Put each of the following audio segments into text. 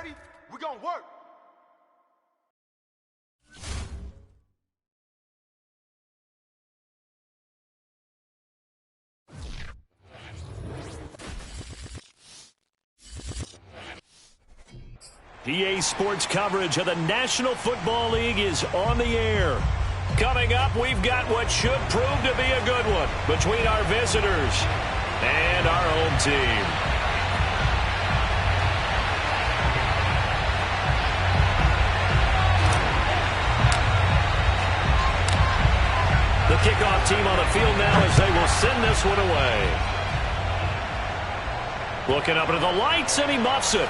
baby. We're going to work. EA Sports coverage of the National Football League is on the air. Coming up, we've got what should prove to be a good one between our visitors and our home team. The kickoff team on the field now as they will send this one away. Looking up into the lights, and he muffs it.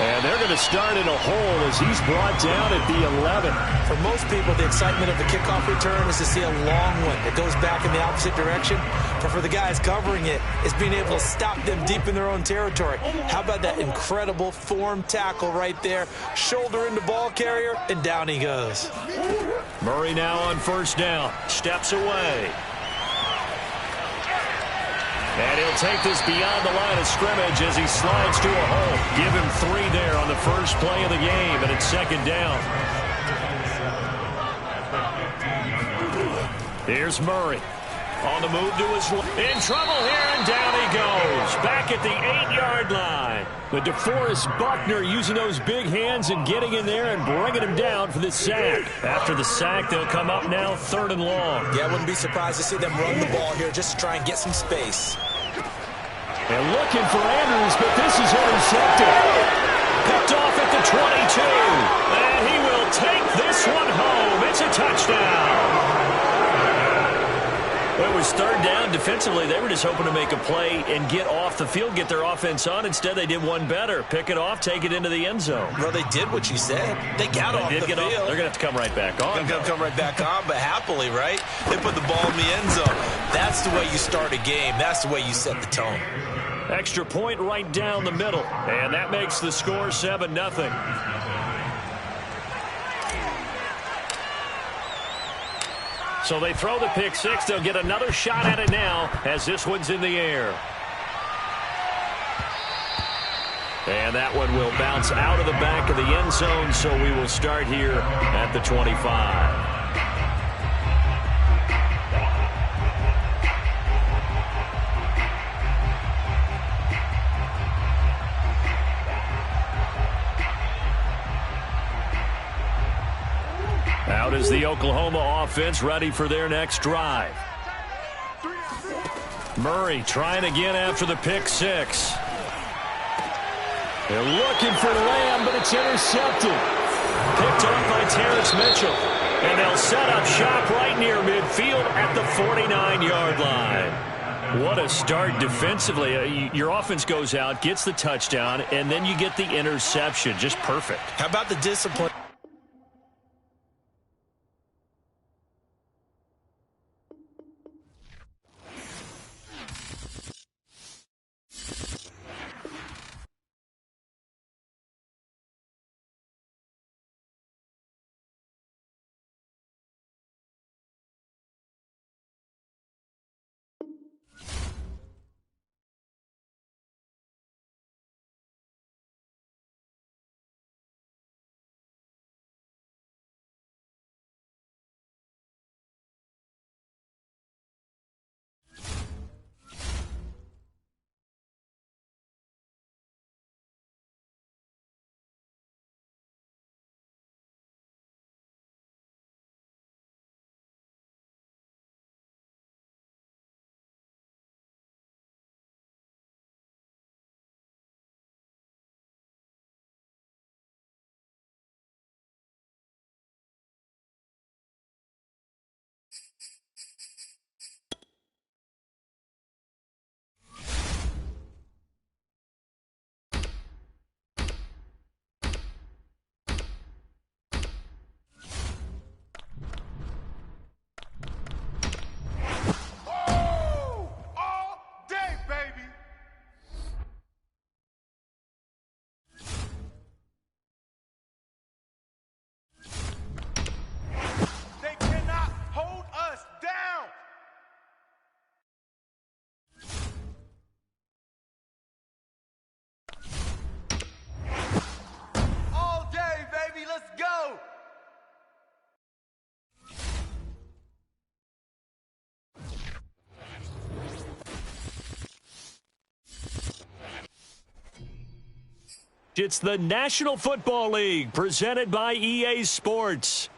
And they're going to start in a hole as he's brought down at the 11. For most people, the excitement of the kickoff return is to see a long one that goes back in the opposite direction. But for the guys covering it, it's being able to stop them deep in their own territory. How about that incredible form tackle right there? Shoulder into ball carrier, and down he goes. Murray now on first down. Steps away. And he'll take this beyond the line of scrimmage as he slides to a hole. Give him 3 there on the first play of the game, and it's second down. Here's Murray. On the move to his left. In trouble here, and down he goes. Back at the 8-yard line. The DeForest Buckner using those big hands and getting in there and bringing him down for the sack. After the sack, they'll come up now 3rd and long. Yeah, I wouldn't be surprised to see them run the ball here just to try and get some space. They're looking for Andrews, but this is intercepted. Picked off at the 22. And he will take this one home. It's a touchdown. Well, it was 3rd down. Defensively, they were just hoping to make a play and get off the field, get their offense on. Instead, they did one better. Pick it off, take it into the end zone. Well, they did what you said. They got off the field. They're going to have to come right back on. They're going to come right back on, but happily, right? They put the ball in the end zone. That's the way you start a game. That's the way you set the tone. Extra point right down the middle. And that makes the score 7-0. So they throw the pick six. They'll get another shot at it now as this one's in the air. And that one will bounce out of the back of the end zone, so we will start here at the 25. Out is the Oklahoma offense, ready for their next drive. Murray trying again after the pick six. They're looking for Lamb, but it's intercepted. Picked off by Terrence Mitchell. And they'll set up shop right near midfield at the 49-yard line. What a start defensively. Your offense goes out, gets the touchdown, and then you get the interception. Just perfect. How about the discipline? It's the National Football League presented by EA Sports.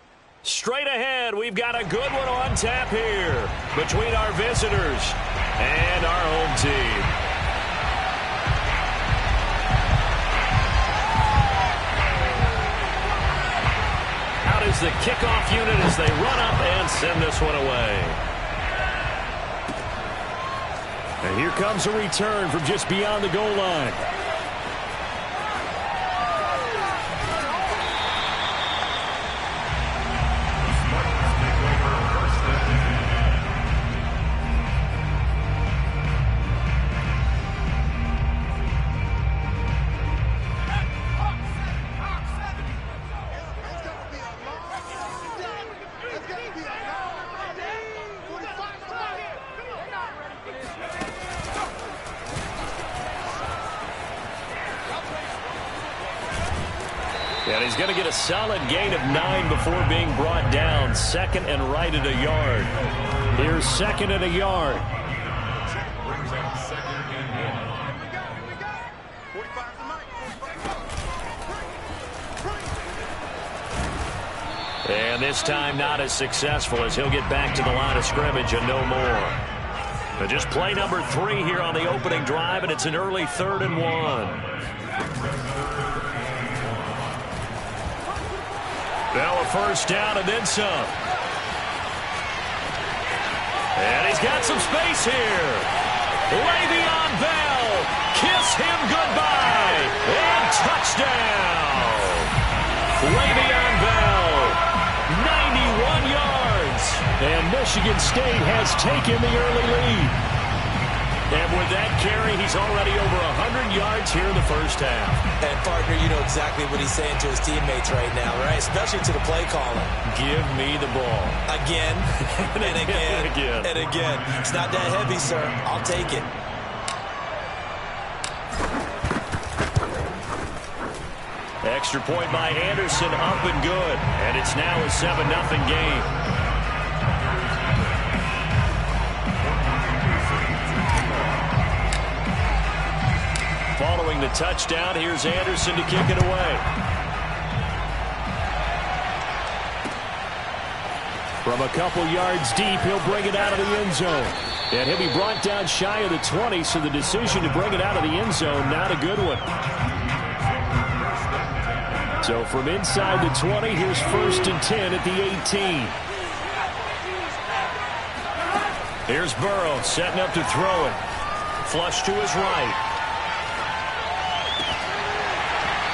Straight ahead, we've got a good one on tap here between our visitors and our home team. Out is the kickoff unit as they run up and send this one away. And here comes a return from just beyond the goal line. And he's going to get a solid gain of 9 before being brought down. Second and right at a yard. Here's second and a yard. And this time not as successful as he'll get back to the line of scrimmage and no more. But just play number 3 here on the opening drive, and it's an early 3rd and 1. Now a first down and then some. And he's got some space here. Le'Veon Bell, kiss him goodbye. And touchdown. Le'Veon Bell, 91 yards. And Michigan State has taken the early lead. And with that carry, he's already over 100 yards here in the first half. And, partner, you know exactly what he's saying to his teammates right now, right? Especially to the play caller. Give me the ball. Again, and again, and again. It's not that heavy, sir. I'll take it. Extra point by Anderson, up and good. And it's now a 7-0 game. Following the touchdown, here's Anderson to kick it away. From a couple yards deep, he'll bring it out of the end zone. And he'll be brought down shy of the 20, so the decision to bring it out of the end zone, not a good one. So from inside the 20, here's 1st and 10 at the 18. Here's Burrow setting up to throw it. Flush to his right.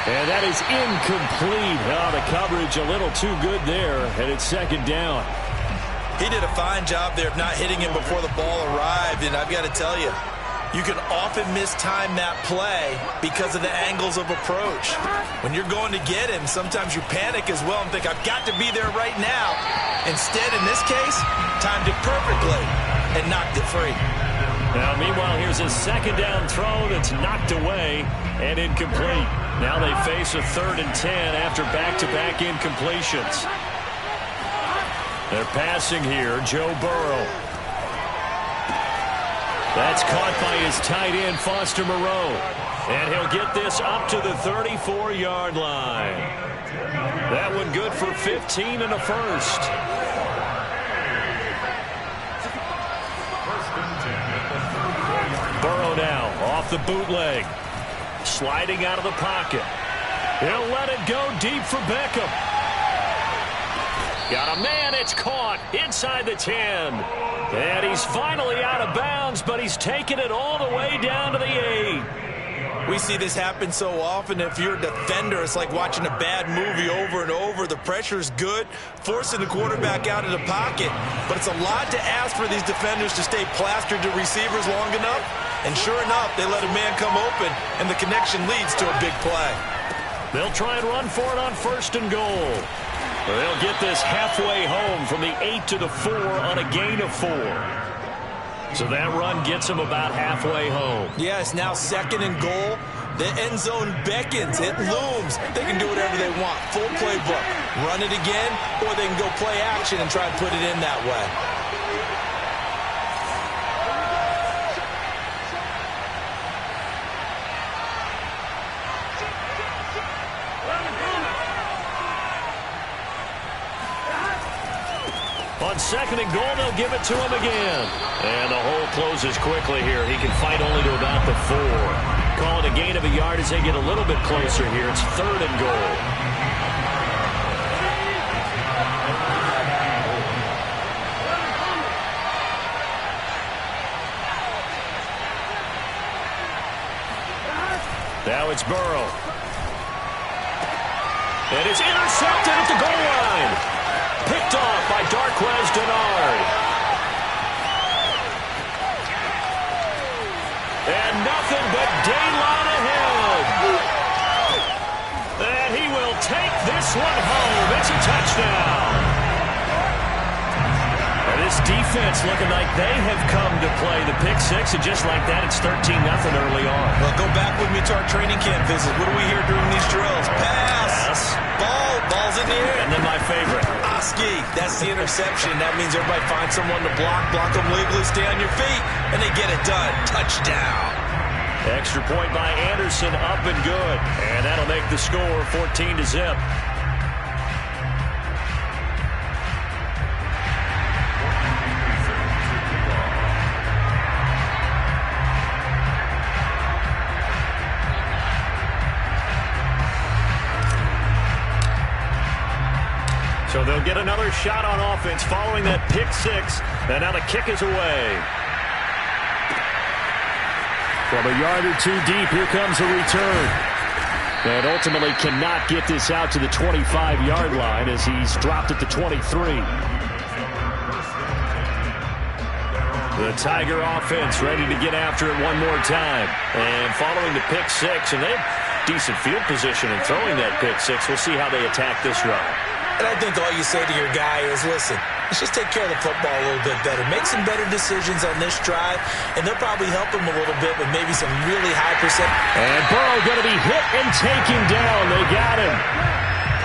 And that is incomplete. Oh, the coverage a little too good there, and it's 2nd down. He did a fine job there of not hitting him before the ball arrived, and I've got to tell you, you can often mistime that play because of the angles of approach. When you're going to get him, sometimes you panic as well and think, I've got to be there right now. Instead, in this case, timed it perfectly and knocked it free. Now, meanwhile, here's a 2nd down throw that's knocked away and incomplete. Now they face a 3rd and 10 after back-to-back incompletions. They're passing here, Joe Burrow. That's caught by his tight end, Foster Moreau. And he'll get this up to the 34-yard line. That one good for 15 and a first. Burrow now off the bootleg. Sliding out of the pocket. He'll let it go deep for Beckham. Got a man, it's caught inside the 10. And he's finally out of bounds, but he's taken it all the way down to the 8. We see this happen so often. If you're a defender, it's like watching a bad movie over and over. The pressure's good, forcing the quarterback out of the pocket. But it's a lot to ask for these defenders to stay plastered to receivers long enough. And sure enough, they let a man come open, and the connection leads to a big play. They'll try and run for it on 1st and goal. They'll get this halfway home from the 8 to the 4 on a gain of 4. So that run gets them about halfway home. Yeah, it's now 2nd and goal. The end zone beckons. It looms. They can do whatever they want. Full playbook. Run it again, or they can go play action and try and put it in that way. On 2nd and goal, they'll give it to him again. And the hole closes quickly here. He can fight only to about the 4. Call it a gain of a yard as they get a little bit closer here. It's 3rd and goal. Now it's Burrow. And it's intercepted at the goal line. Picked off by Darquez Dennard. And nothing but daylight ahead. And he will take this one home. It's a touchdown. And this defense looking like they have come to play the pick 6, and just like that, it's 13-0 early on. Well, go back with me to our training camp visit. What do we hear during these drills? Pass. Ball's in the air. And then my favorite. Oski, that's the interception. That means everybody finds someone to block them legally, stay on your feet, and they get it done. Touchdown. Extra point by Anderson, up and good. And that'll make the score 14-0. So they'll get another shot on offense following that pick 6. And now the kick is away. From a yard or 2 deep, here comes a return. And ultimately cannot get this out to the 25-yard line as he's dropped at the 23. The Tiger offense ready to get after it one more time. And following the pick 6, and they have decent field position in throwing that pick 6. We'll see how they attack this drive. And I think all you say to your guy is, listen, let's just take care of the football a little bit better. Make some better decisions on this drive, and they'll probably help him a little bit with maybe some really high percent. And Burrow going to be hit and taken down. They got him.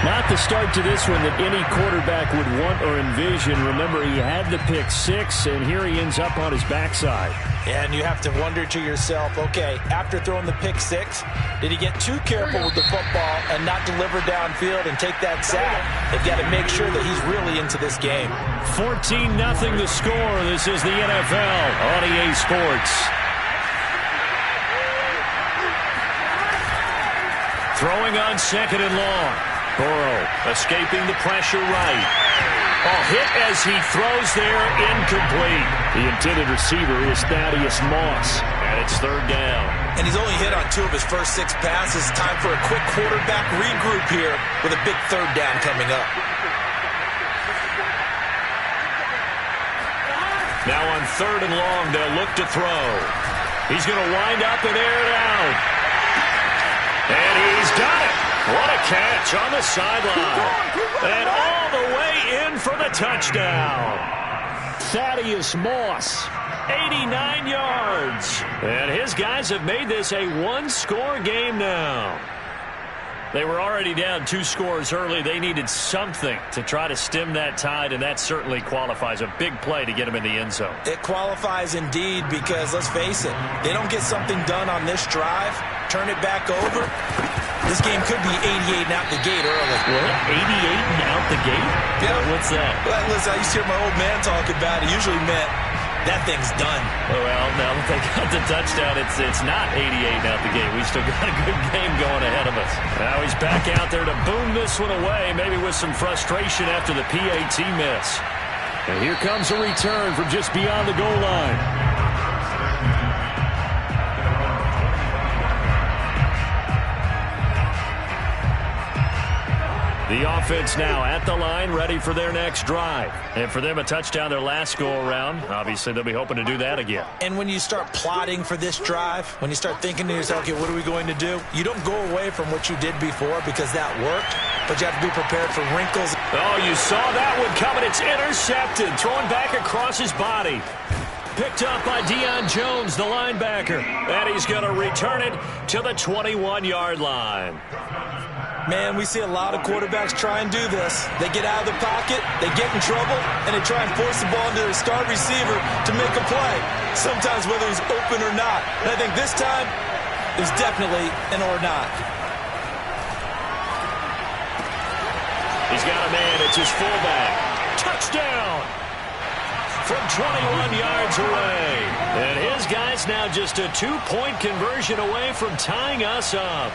Not the start to this one that any quarterback would want or envision. Remember, he had the pick 6, and here he ends up on his backside. And you have to wonder to yourself, okay, after throwing the pick 6, did he get too careful with the football and not deliver downfield and take that sack? They've got to make sure that he's really into this game. 14-0 the score. This is the NFL on EA Sports. Throwing on 2nd and long. Burrow escaping the pressure right. Hit as he throws there, incomplete. The intended receiver is Thaddeus Moss, and it's 3rd down. And he's only hit on 2 of his first 6 passes. Time for a quick quarterback regroup here with a big 3rd down coming up. Now on 3rd and long, they'll look to throw. He's going to wind up and air it out. And he's done it. What a catch on the sideline. And all the way in for the touchdown. Thaddeus Moss, 89 yards. And his guys have made this a 1-score game now. They were already down 2 scores early. They needed something to try to stem that tide, and that certainly qualifies. A big play to get them in the end zone. It qualifies indeed because, let's face it, they don't get something done on this drive, turn it back over. This game could be 88 and out the gate early. What? 88 and out the gate? Yeah. What's that? Well, listen, I used to hear my old man talk about it. Usually meant that thing's done. Well, now that they got the touchdown, it's not 88 and out the gate. We still got a good game going ahead of us. Now he's back out there to boom this one away, maybe with some frustration after the PAT miss. And here comes a return from just beyond the goal line. The offense now at the line, ready for their next drive. And for them, a touchdown their last go-around. Obviously, they'll be hoping to do that again. And when you start plotting for this drive, when you start thinking to yourself, okay, what are we going to do? You don't go away from what you did before because that worked, but you have to be prepared for wrinkles. Oh, you saw that one coming. It's intercepted, thrown back across his body. Picked up by Deion Jones, the linebacker. And he's going to return it to the 21-yard line. Man, we see a lot of quarterbacks try and do this. They get out of the pocket, they get in trouble, and they try and force the ball into their star receiver to make a play, sometimes whether he's open or not. And I think this time, it was definitely an or not. He's got a man. It's his fullback. Touchdown! from 21 yards away. And his guys now just a 2-point conversion away from tying us up.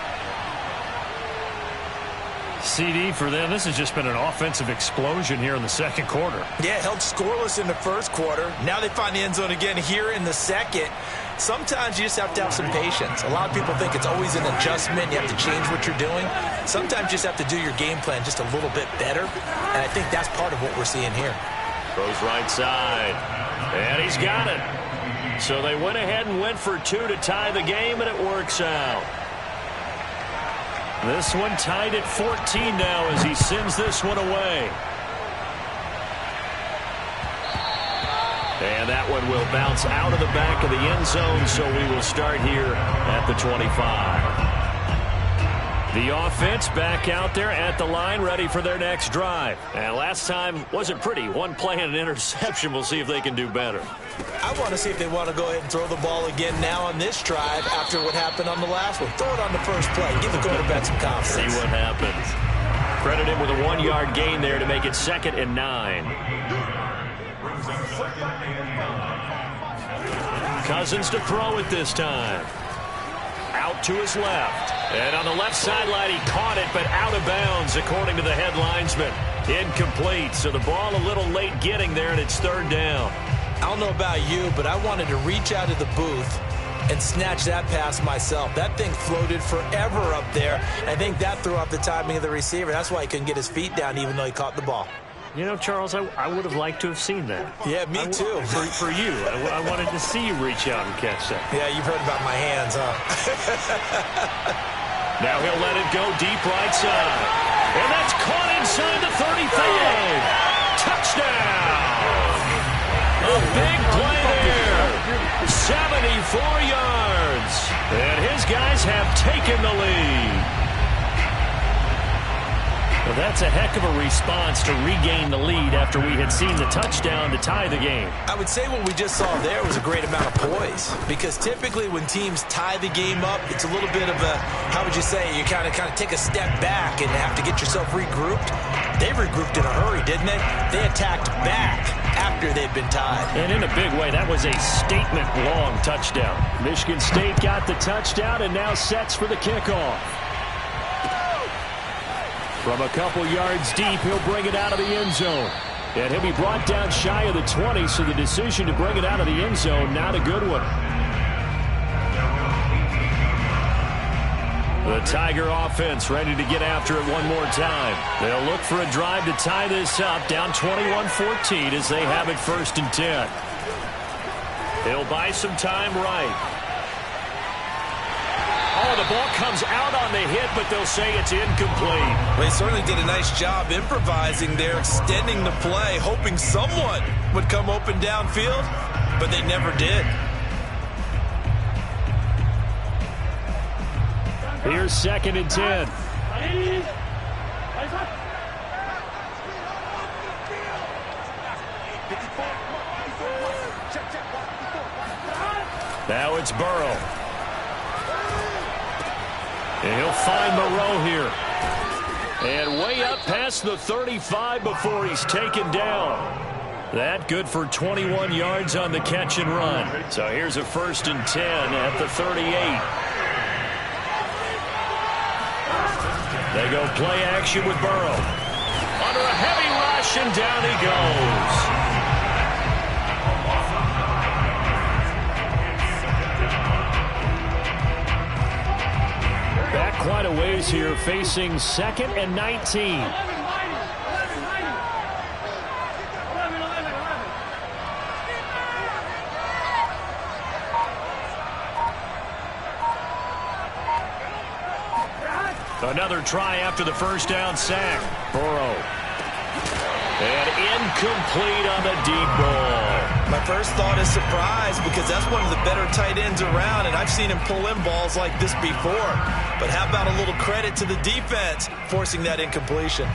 CD for them. This has just been an offensive explosion here in the second quarter. Yeah, held scoreless in the first quarter. Now they find the end zone again here in the second. Sometimes you just have to have some patience. A lot of people think it's always an adjustment. You have to change what you're doing. Sometimes you just have to do your game plan just a little bit better. And I think that's part of what we're seeing here. Goes right side. And he's got it. So they went ahead and went for 2 to tie the game, and it works out. This one tied at 14 now as he sends this one away. And that one will bounce out of the back of the end zone, so we will start here at the 25. The offense back out there at the line, ready for their next drive. And last time wasn't pretty. One play and an interception. We'll see if they can do better. I want to see if they want to go ahead and throw the ball again now on this drive after what happened on the last one. Throw it on the first play. Give the quarterback some confidence. See what happens. Credit him with a 1-yard gain there to make it 2nd and 9. Cousins to throw it this time. Out to his left. And on the left sideline, he caught it, but out of bounds, according to the head linesman. Incomplete, so the ball a little late getting there, and it's 3rd down. I don't know about you, but I wanted to reach out of the booth and snatch that pass myself. That thing floated forever up there. I think that threw off the timing of the receiver. That's why he couldn't get his feet down, even though he caught the ball. You know, Charles, I would have liked to have seen that. Yeah, me too. For you. I wanted to see you reach out and catch that. Yeah, you've heard about my hands, huh? Now he'll let it go deep right side. And that's caught inside the 35. Touchdown. A big play there. 74 yards. And his guys have taken the lead. Well, that's a heck of a response to regain the lead after we had seen the touchdown to tie the game. I would say what we just saw there was a great amount of poise, because typically when teams tie the game up, it's a little bit of a, how would you say, you kind of take a step back and have to get yourself regrouped. They regrouped in a hurry, didn't they? They attacked back after they'd been tied. And in a big way, that was a statement-long touchdown. Michigan State got the touchdown and now sets for the kickoff. From a couple yards deep, he'll bring it out of the end zone. And he'll be brought down shy of the 20, so the decision to bring it out of the end zone, not a good one. The Tiger offense ready to get after it one more time. They'll look for a drive to tie this up, down 21-14 as they have it 1st and 10. He'll buy some time right. Oh, the ball comes out on the hit, but they'll say it's incomplete. They certainly did a nice job improvising there, extending the play, hoping someone would come open downfield, but they never did. Here's 2nd and 10. Now it's Burrow. And he'll find Moreau here. And way up past the 35 before he's taken down. That good for 21 yards on the catch and run. So here's a 1st and 10 at the 38. They go play action with Burrow. Under a heavy rush, and down he goes. Back quite a ways here, facing 2nd and 19. Another try after the 1st down sack. Burrow. And incomplete on the deep ball. My first thought is surprise, because that's one of the better tight ends around, and I've seen him pull in balls like this before. But how about a little credit to the defense forcing that incompletion?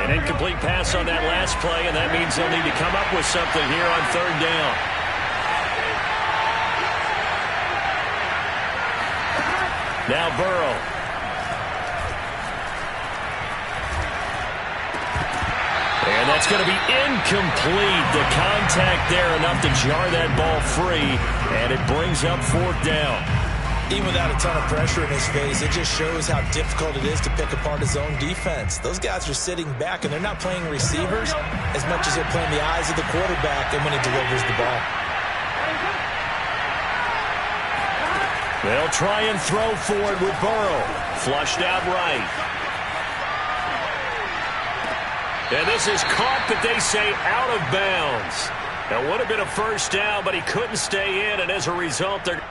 An incomplete pass on that last play, and that means they'll need to come up with something here on 3rd down. Now Burrow. that's going to be incomplete. The contact there enough to jar that ball free, and it brings up 4th down. Even without a ton of pressure in his face, it just shows how difficult it is to pick apart his own defense. Those guys are sitting back, and they're not playing receivers as much as they're playing the eyes of the quarterback and when he delivers the ball. They'll try and throw for it with Burrow. Flushed out right. And this is caught, but they say out of bounds. That would have been a 1st down, but he couldn't stay in, and as a result, they're...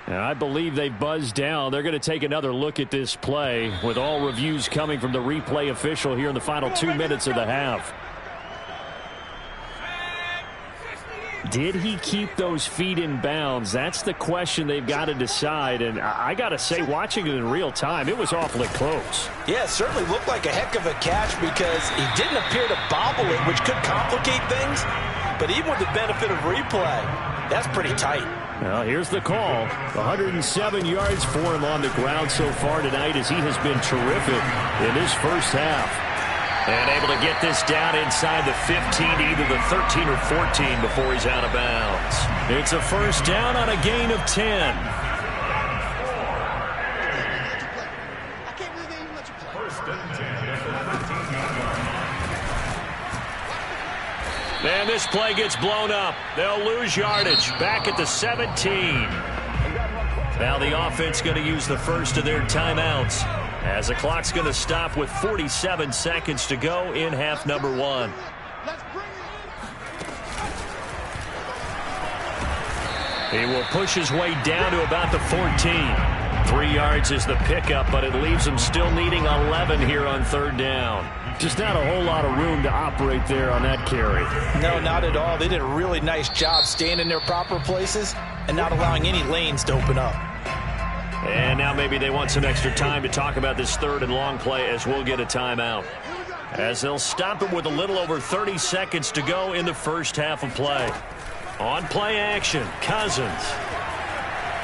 And I believe they buzzed down. They're going to take another look at this play with all reviews coming from the replay official here in the final 2 minutes of the half. Did he keep those feet in bounds? That's the question they've got to decide. And I got to say, watching it in real time, it was awfully close. Yeah, it certainly looked like a heck of a catch because he didn't appear to bobble it, which could complicate things. But even with the benefit of replay, that's pretty tight. Well, here's the call. 107 yards for him on the ground so far tonight as he has been terrific in his first half. And able to get this down inside the 15, either the 13 or 14 before he's out of bounds. It's a 1st down on a gain of 10. And this play gets blown up. They'll lose yardage back at the 17. Now the offense going to use the first of their timeouts as the clock's going to stop with 47 seconds to go in half number 1. He will push his way down to about the 14. 3 yards is the pickup, but it leaves him still needing 11 here on 3rd down. Just not a whole lot of room to operate there on that carry. No, not at all. They did a really nice job staying in their proper places and not allowing any lanes to open up. And now maybe they want some extra time to talk about this 3rd and long play as we'll get a timeout. As they'll stop it with a little over 30 seconds to go in the first half of play. On play action, Cousins.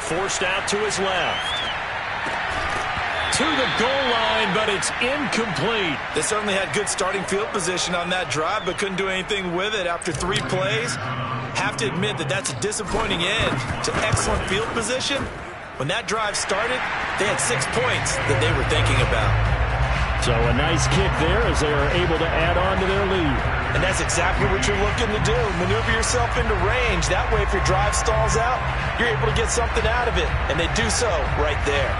Forced out to his left. To the goal line, but it's incomplete. They certainly had good starting field position on that drive, but couldn't do anything with it after 3 plays. Have to admit that that's a disappointing end to excellent field position. When that drive started, they had 6 points that they were thinking about. So a nice kick there as they are able to add on to their lead. And that's exactly what you're looking to do. Maneuver yourself into range. That way, if your drive stalls out, you're able to get something out of it. And they do so right there.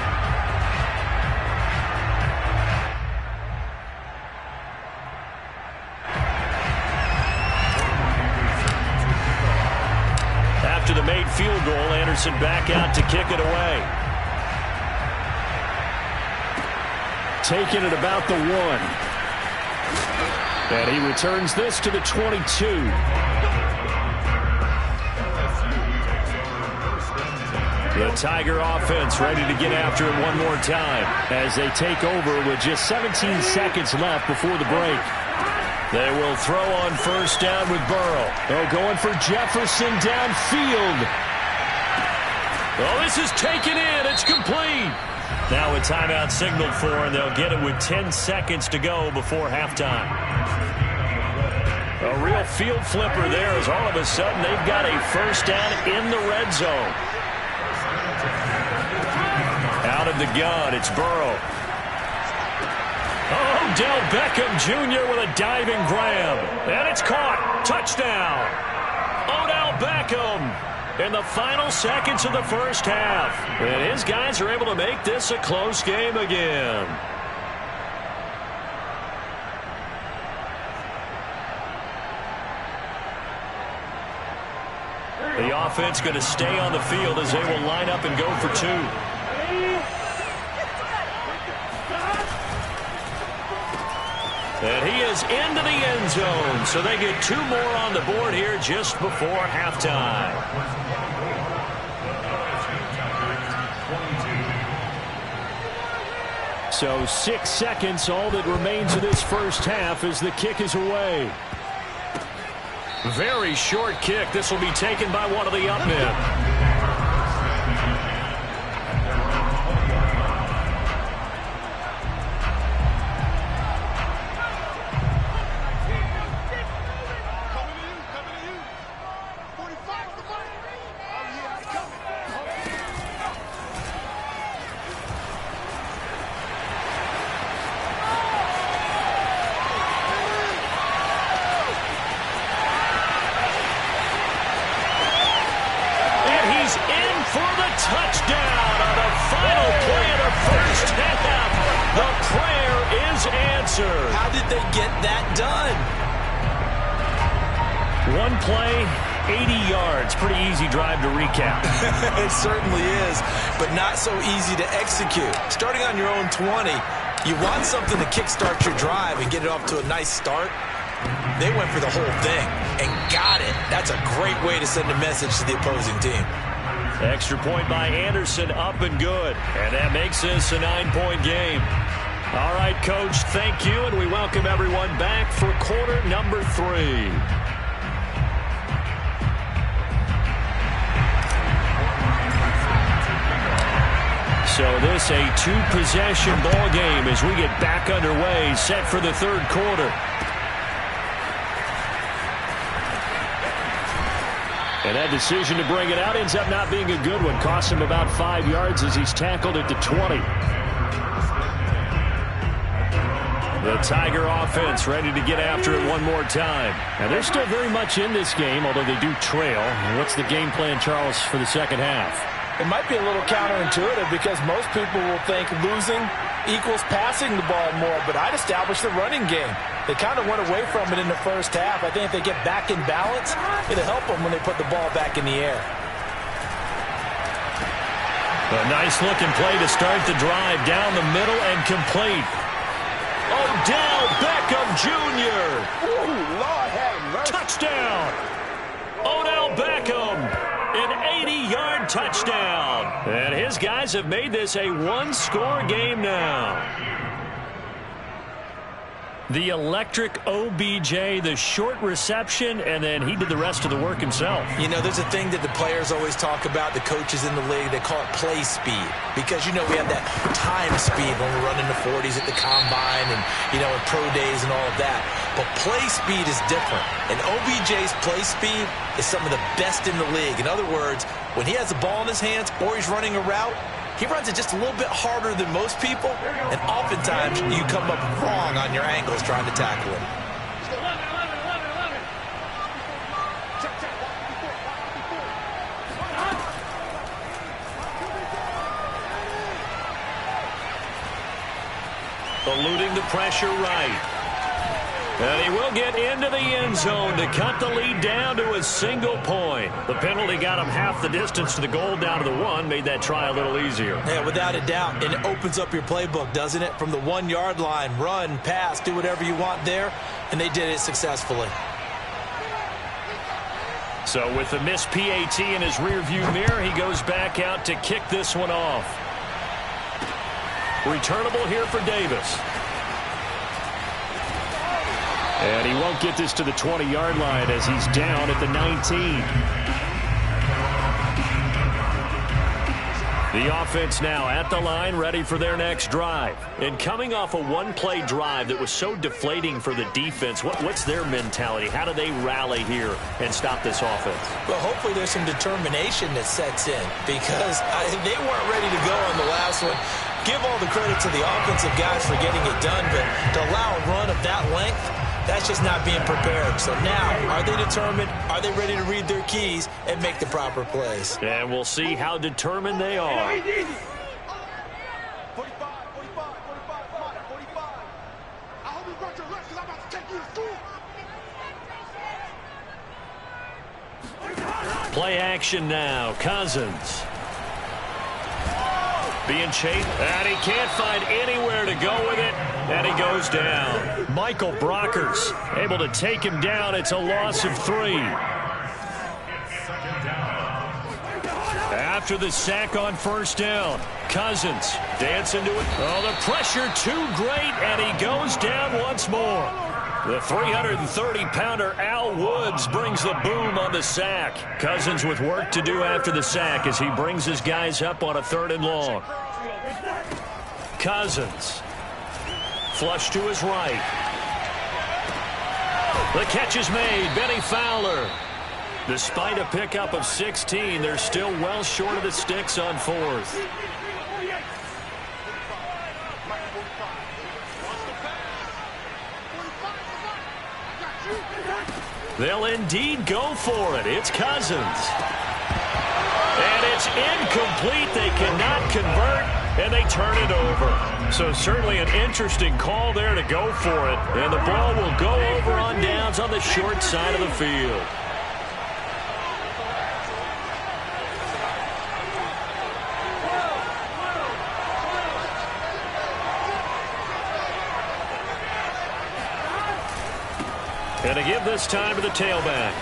After the made field goal, Anderson back out to kick it away. Taking it about the 1. And he returns this to the 22. The Tiger offense ready to get after it one more time as they take over with just 17 seconds left before the break. They will throw on 1st down with Burrow. They're going for Jefferson downfield. Oh, this is taken in. It's complete. Now a timeout signaled for, and they'll get it with 10 seconds to go before halftime. A real field flipper there as all of a sudden they've got a 1st down in the red zone. Out of the gun, it's Burrow. Oh, Odell Beckham Jr. with a diving grab. And it's caught. Touchdown. Odell Beckham in the final seconds of the first half. And his guys are able to make this a close game again. The offense going to stay on the field as they will line up and go for 2. And he is into the end zone, so they get 2 more on the board here just before halftime. So 6 seconds, all that remains of this first half as the kick is away. Very short kick. This will be taken by one of the up men. answer. How did they get that done? One play, 80 yards. Pretty easy drive to recap. It certainly is, but not so easy to execute. Starting on your own 20, you want something to kickstart your drive and get it off to a nice start. They went for the whole thing and got it. That's a great way to send a message to the opposing team. Extra point by Anderson, up and good. And that makes this a 9-point game. All right, Coach, thank you, and we welcome everyone back for quarter number 3. So this a 2-possession ball game as we get back underway, set for the third quarter. And that decision to bring it out ends up not being a good one. Cost him about 5 yards as he's tackled at the 20. The Tiger offense ready to get after it one more time. And they're still very much in this game, although they do trail. What's the game plan, Charles, for the second half? It might be a little counterintuitive because most people will think losing equals passing the ball more, but I'd establish the running game. They kind of went away from it in the first half. I think if they get back in balance, it'll help them when they put the ball back in the air. A nice-looking play to start the drive down the middle and complete. Odell Beckham Jr. Ooh, Lord have mercy. Touchdown. Odell Beckham, an 80-yard touchdown. And his guys have made this a one-score game now. The electric OBJ, the short reception, and then he did the rest of the work himself. You know, there's a thing that the players always talk about, the coaches in the league, they call it play speed. Because, you know, we have that time speed when we're running the 40s at the combine and, you know, in pro days and all of that. But play speed is different. And OBJ's play speed is some of the best in the league. In other words, when he has the ball in his hands or he's running a route, he runs it just a little bit harder than most people, and oftentimes you come up wrong on your angles trying to tackle him. Eluding the pressure right. And he will get into the end zone to cut the lead down to a single point. The penalty got him half the distance to the goal down to the 1, made that try a little easier. Yeah, without a doubt. And it opens up your playbook, doesn't it? From the 1-yard line, run, pass, do whatever you want there. And they did it successfully. So with the missed PAT in his rearview mirror, he goes back out to kick this one off. Returnable here for Davis. And he won't get this to the 20-yard line as he's down at the 19. The offense now at the line, ready for their next drive. And coming off a one-play drive that was so deflating for the defense, what's their mentality? How do they rally here and stop this offense? Well, hopefully there's some determination that sets in because they weren't ready to go on the last one. Give all the credit to the offensive guys for getting it done, but to allow a run of that length, that's just not being prepared. So now, are they determined? Are they ready to read their keys and make the proper plays? And we'll see how determined they are. 45, 45, 45. I hope you brought your lunch because I'm about to take you to school. Play action now. Cousins. Being chased, and he can't find anywhere to go with it, and he goes down. Michael Brockers able to take him down. It's a loss of 3. After the sack on first down, Cousins dancing to it. Oh, the pressure too great, and he goes down once more. The 330-pounder Al Woods brings the boom on the sack. Cousins with work to do after the sack as he brings his guys up on a 3rd and long. Cousins. Flush to his right. The catch is made. Benny Fowler. Despite a pickup of 16, they're still well short of the sticks on 4th. They'll indeed go for it. It's Cousins. And it's incomplete. They cannot convert. and they turn it over. So certainly an interesting call there to go for it. And the ball will go over on downs on the short side of the field. And to give this time to the tailback.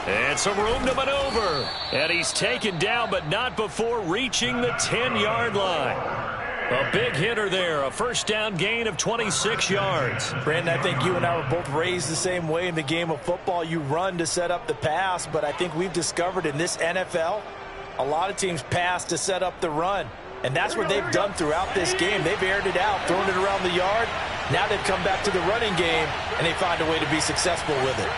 And some room to maneuver. And he's taken down, but not before reaching the 10-yard line. A big hitter there. A first down gain of 26 yards. Brandon, I think you and I were both raised the same way in the game of football. You run to set up the pass, but I think we've discovered in this NFL, a lot of teams pass to set up the run. And that's what they've done throughout this game. They've aired it out, thrown it around the yard. Now they've come back to the running game, and they find a way to be successful with it.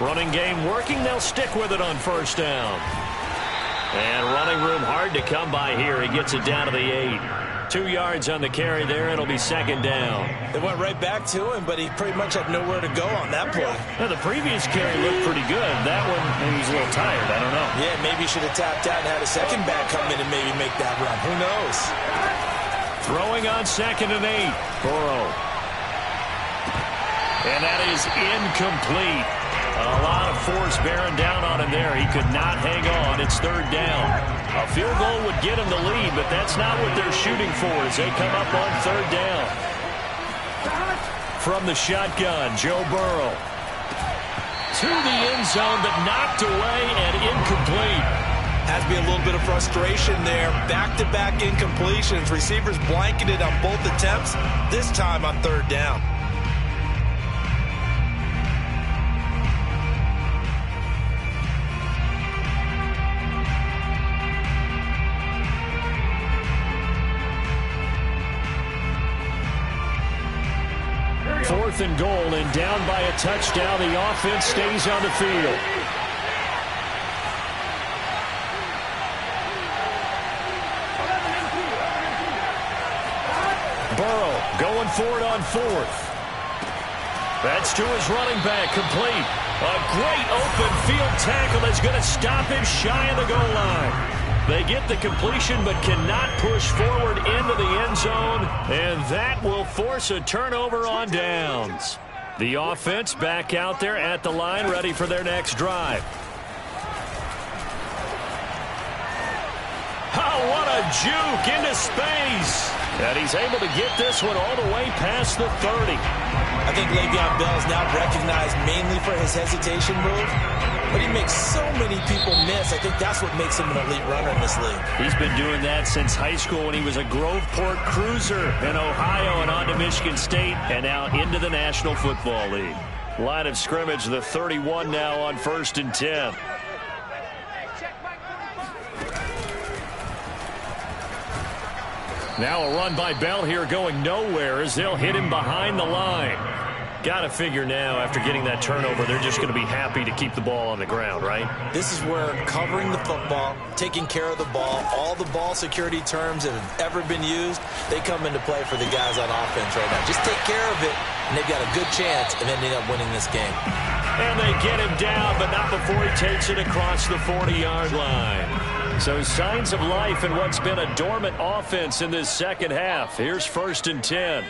Running game working. They'll stick with it on first down. And running room hard to come by here. He gets it down to the 8. 2 yards on the carry there. It'll be second down. They went right back to him, but he pretty much had nowhere to go on that play. Well, the previous carry looked pretty good. That one, maybe he's a little tired. I don't know. Yeah, maybe he should have tapped out and had a second back come in and maybe make that run. Who knows? Throwing on 2nd and 8. Burrow. And that is incomplete. A lot of force bearing down on him there. He could not hang on. It's third down. A field goal would get him the lead, but that's not what they're shooting for as they come up on third down. From the shotgun, Joe Burrow. To the end zone, but knocked away and incomplete. Has to be a little bit of frustration there. Back-to-back incompletions. Receivers blanketed on both attempts, this time on third down. Fourth and goal, and down by a touchdown. The offense stays on the field. Burrow going for it on 4th. That's to his running back, complete. A great open field tackle that's going to stop him shy of the goal line. They get the completion but cannot push forward into the end zone, and that will force a turnover on downs. The offense back out there at the line, ready for their next drive. Oh, what a juke into space. And he's able to get this one all the way past the 30. I think Le'Veon Bell is now recognized mainly for his hesitation move, but he makes so many people miss. I think that's what makes him an elite runner in this league. He's been doing that since high school when he was a Groveport Cruiser in Ohio and on to Michigan State and now into the National Football League. Line of scrimmage, the 31 now on 1st and 10. Now a run by Bell here going nowhere as they'll hit him behind the line. Got to figure now after getting that turnover, they're just going to be happy to keep the ball on the ground, right? This is where covering the football, taking care of the ball, all the ball security terms that have ever been used, they come into play for the guys on offense right now. Just take care of it, and they've got a good chance of ending up winning this game. And they get him down, but not before he takes it across the 40-yard line. So signs of life in what's been a dormant offense in this second half. Here's 1st and 10.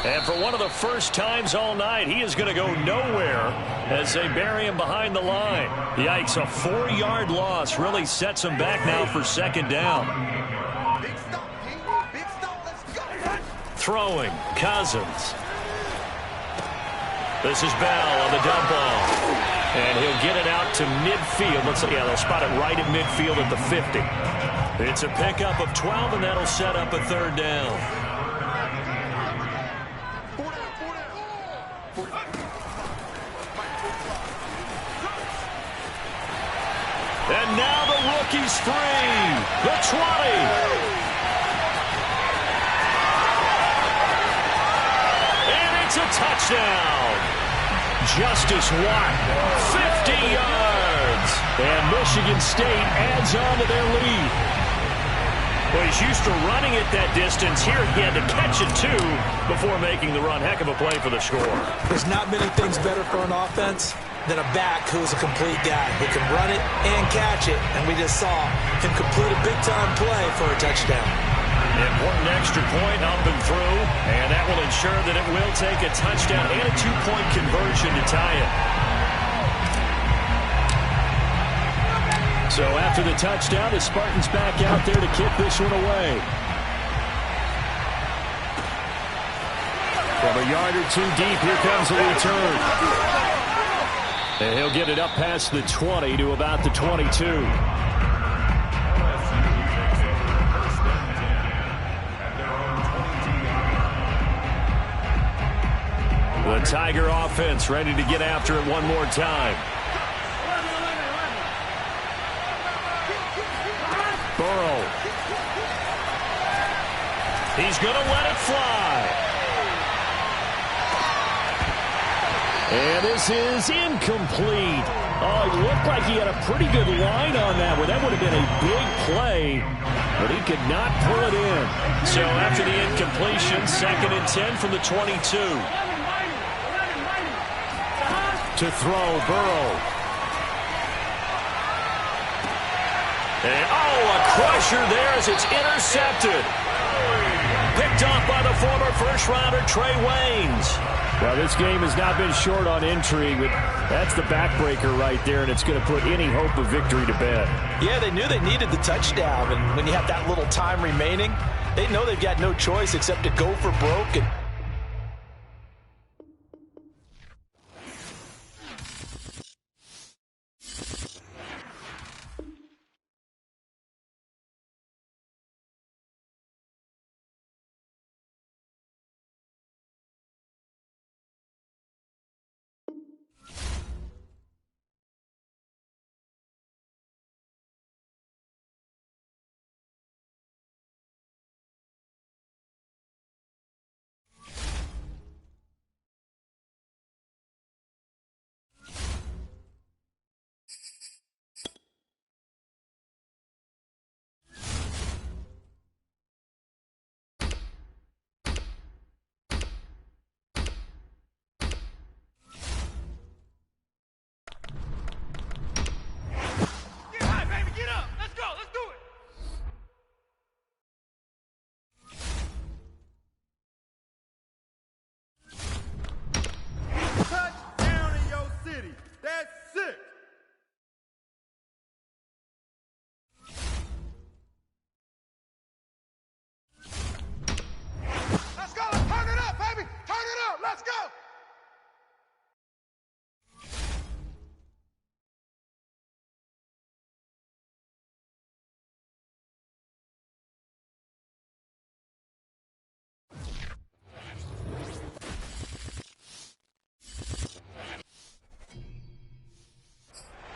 And for one of the first times all night, he is going to go nowhere as they bury him behind the line. Yikes, a 4-yard loss really sets him back now for second down. Throwing, Cousins. This is Bell on the dump ball. And he'll get it out to midfield. Looks like, yeah, they'll spot it right at midfield at the 50. It's a pickup of 12, and that'll set up a third down. And now the rookie's free. The 20. It's a touchdown. Justice Watt, 50 yards. And Michigan State adds on to their lead. Well, he's used to running it that distance. Here he had to catch it, too, before making the run. Heck of a play for the score. There's not many things better for an offense than a back who's a complete guy who can run it and catch it. And we just saw him complete a big-time play for a touchdown. Important extra point up and through, and that will ensure that it will take a touchdown and a two-point conversion to tie it. So after the touchdown, the Spartans back out there to kick this one away. From a yard or two deep, here comes the return. And he'll get it up past the 20 to about the 22. The Tiger offense ready to get after it one more time. Burrow. He's going to let it fly. And this is incomplete. Oh, it looked like he had a pretty good line on that one. That would have been a big play, but he could not pull it in. So after the incompletion, 2nd and 10 from the 22. To throw, Burrow. And, a crusher there as it's intercepted. Picked off by the former first-rounder Trey Waynes. Well, this game has not been short on intrigue, but that's the backbreaker right there, and it's going to put any hope of victory to bed. Yeah, they knew they needed the touchdown, and when you have that little time remaining, they know they've got no choice except to go for broke. And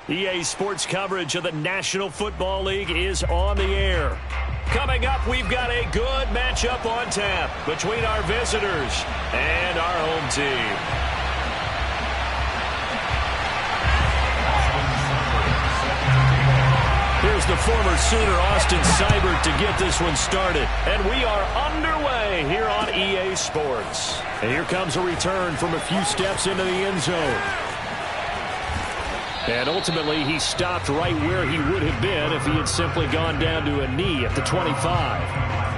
EA Sports coverage of the National Football League is on the air. Coming up, we've got a good matchup on tap between our visitors and our home team. Here's the former Sooner, Austin Seibert, to get this one started. And we are underway here on EA Sports. And here comes a return from a few steps into the end zone. And ultimately, he stopped right where he would have been if he had simply gone down to a knee at the 25.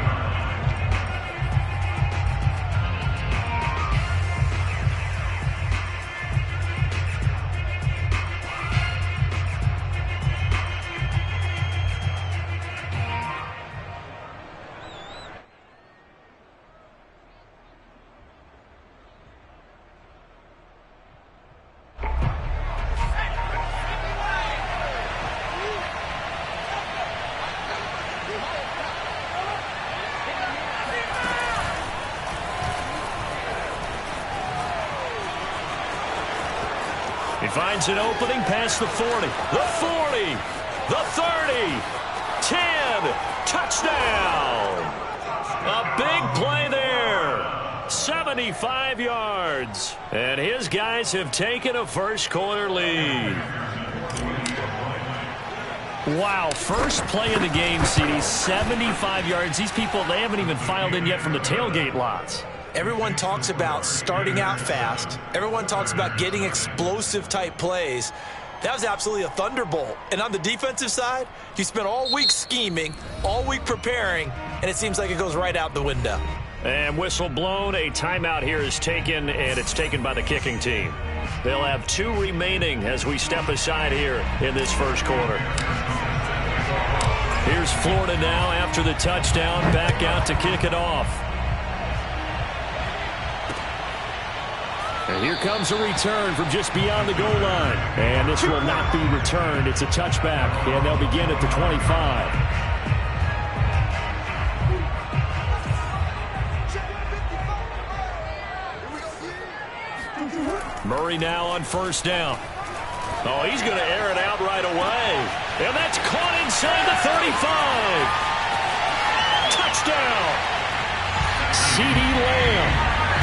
He finds an opening past the 40, the 40, the 30, 10, touchdown. A big play there. 75 yards. And his guys have taken a first-quarter lead. Wow, first play of the game, CD, 75 yards. These people, they haven't even filed in yet from the tailgate lots. Everyone talks about starting out fast. Everyone talks about getting explosive-type plays. That was absolutely a thunderbolt. And on the defensive side, you spent all week scheming, all week preparing, and it seems like it goes right out the window. And whistle blown, a timeout here is taken, and it's taken by the kicking team. They'll have 2 remaining as we step aside here in this first quarter. Here's Florida now after the touchdown, back out to kick it off. And here comes a return from just beyond the goal line. And this will not be returned. It's a touchback, and they'll begin at the 25. Murray now on first down. Oh, he's going to air it out right away. And that's caught inside the 35. Touchdown. CeeDee Lamb,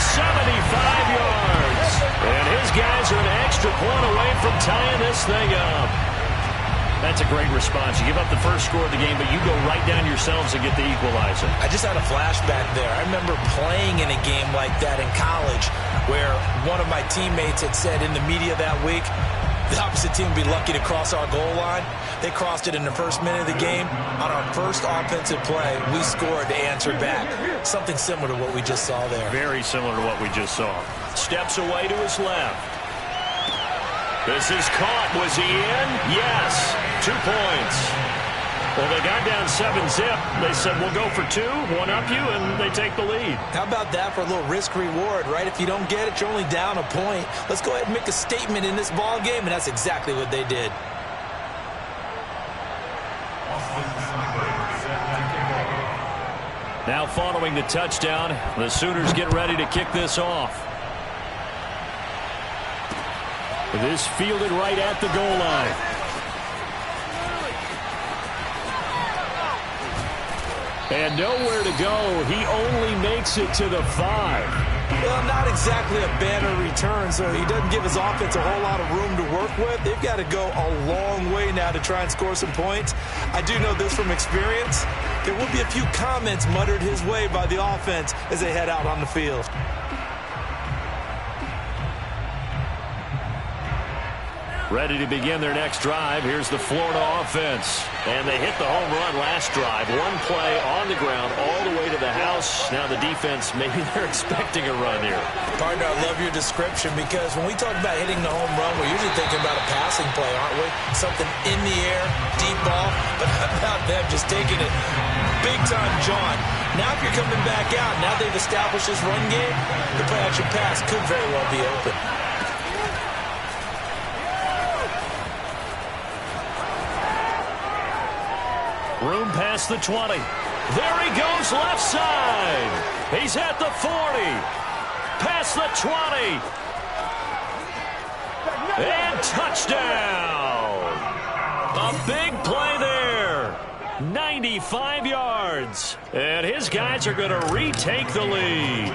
75 yards. And his guys are an extra point away from tying this thing up. That's a great response. You give up the first score of the game, but you go right down yourselves and get the equalizer. I just had a flashback there. I remember playing in a game like that in college where one of my teammates had said in the media that week, the opposite team would be lucky to cross our goal line. They crossed it in the first minute of the game. On our first offensive play, we scored to answer back. Something similar to what we just saw there. Very similar to what we just saw. Steps away to his left. This is caught. Was he in? Yes. 2 points. Well, they got down 7-zip. They said, we'll go for 2, one up you, and they take the lead. How about that for a little risk-reward, right? If you don't get it, you're only down a point. Let's go ahead and make a statement in this ball game, and that's exactly what they did. Now following the touchdown, the Sooners get ready to kick this off. This fielded right at the goal line. And nowhere to go. He only makes it to the 5. Well, not exactly a banner return, so he doesn't give his offense a whole lot of room to work with. They've got to go a long way now to try and score some points. I do know this from experience. There will be a few comments muttered his way by the offense as they head out on the field. Ready to begin their next drive. Here's the Florida offense. And they hit the home run last drive. One play on the ground all the way to the house. Now the defense, maybe they're expecting a run here. Partner, I love your description because when we talk about hitting the home run, we're usually thinking about a passing play, aren't we? Something in the air, deep ball. But how about them just taking it big-time jaunt? Now if you're coming back out, now they've established this run game, the play-action pass could very well be open. Room past the 20. There he goes left side. He's at the 40. Past the 20. And touchdown. A big play there. 95 yards. And his guys are going to retake the lead.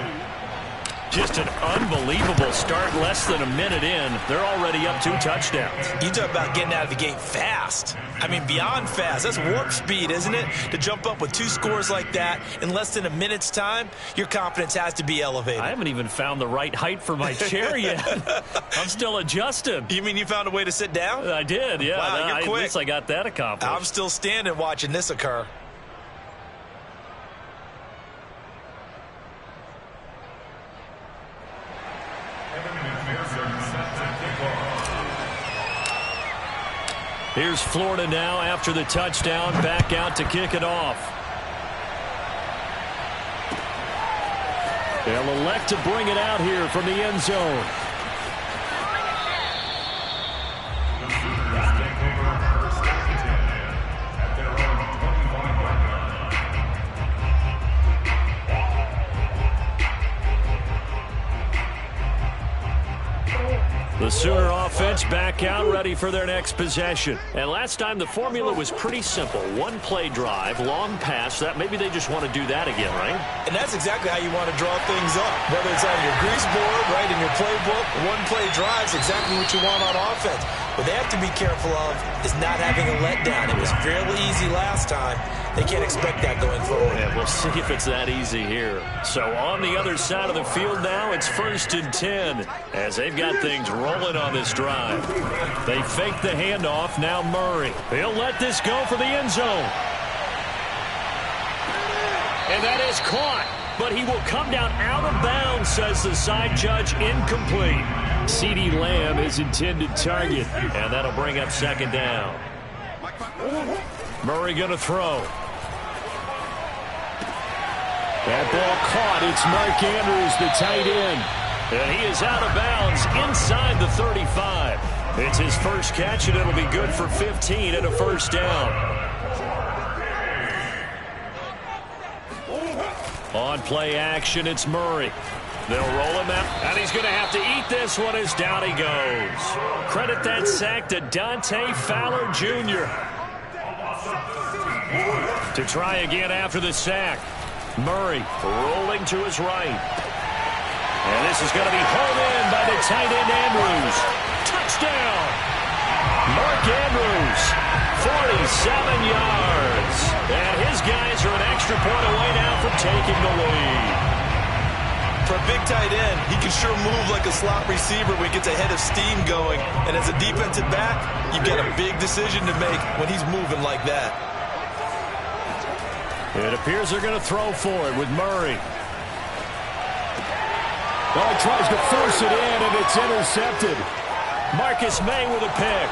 Just an unbelievable start. Less than a minute in, they're already up 2 touchdowns. You talk about getting out of the gate fast. I mean, beyond fast. That's warp speed, isn't it? To jump up with 2 scores like that in less than a minute's time, your confidence has to be elevated. I haven't even found the right height for my chair yet. I'm still adjusting. You mean you found a way to sit down? I did, yeah. Wow, you're quick. At least I got that accomplished. I'm still standing watching this occur. Here's Florida now after the touchdown, back out to kick it off. They'll elect to bring it out here from the end zone. The Sooner offense back out, ready for their next possession. And last time, the formula was pretty simple. One-play drive, long pass. That maybe they just want to do that again, right? And that's exactly how you want to draw things up. Whether it's on your grease board, right, in your playbook, one-play drive is exactly what you want on offense. What they have to be careful of is not having a letdown. It was fairly easy last time. They can't expect that going forward. Yeah, we'll see if it's that easy here. So on the other side of the field now, it's 1st and 10 as they've got things rolling on this drive. They fake the handoff. Now Murray. He'll let this go for the end zone. And that is caught. But he will come down out of bounds, says the side judge. Incomplete. CeeDee Lamb is intended target. And that'll bring up 2nd down. Murray going to throw. That ball caught. It's Mark Andrews, the tight end. And he is out of bounds inside the 35. It's his first catch, and it'll be good for 15 and a 1st down. On play action, it's Murray. They'll roll him out, and he's going to have to eat this one as down he goes. Credit that sack to Dante Fowler Jr. To try again after the sack. Murray rolling to his right. And this is going to be hauled in by the tight end Andrews. Touchdown! Mark Andrews, 47 yards. And his guys are an extra point away now from taking the lead. For a big tight end, he can sure move like a slot receiver when he gets a head of steam going. And as a defensive back, you've got a big decision to make when he's moving like that. It appears they're going to throw for it with Murray. Well, he tries to force it in, and it's intercepted. Marcus May with a pick.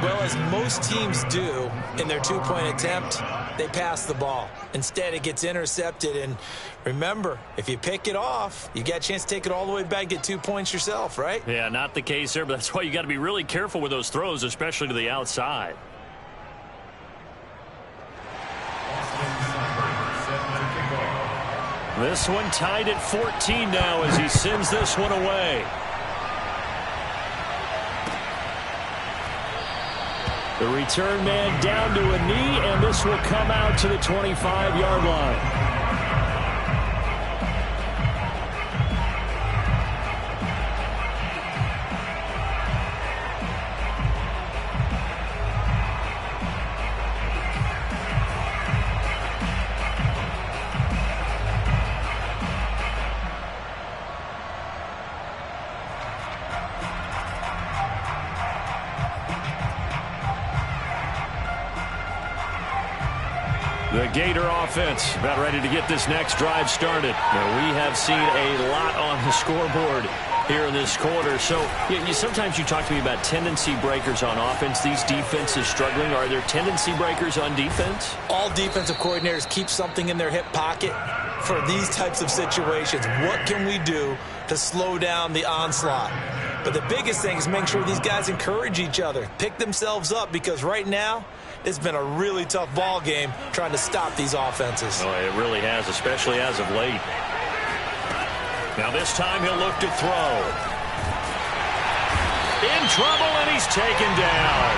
Well, as most teams do in their two-point attempt, they pass the ball. Instead, it gets intercepted. And remember, if you pick it off, you got a chance to take it all the way back, get 2 points yourself, right? Yeah, not the case there, but that's why you got to be really careful with those throws, especially to the outside. This one tied at 14 now as he sends this one away. The return man down to a knee, and this will come out to the 25-yard line. The Gator offense about ready to get this next drive started. Now, we have seen a lot on the scoreboard here in this quarter. So sometimes you talk to me about tendency breakers on offense. These defenses struggling. Are there tendency breakers on defense? All defensive coordinators keep something in their hip pocket for these types of situations. What can we do to slow down the onslaught? But the biggest thing is making sure these guys encourage each other, pick themselves up, because right now it's been a really tough ball game trying to stop these offenses. Oh, it really has, especially as of late. Now this time he'll look to throw. In trouble, and he's taken down.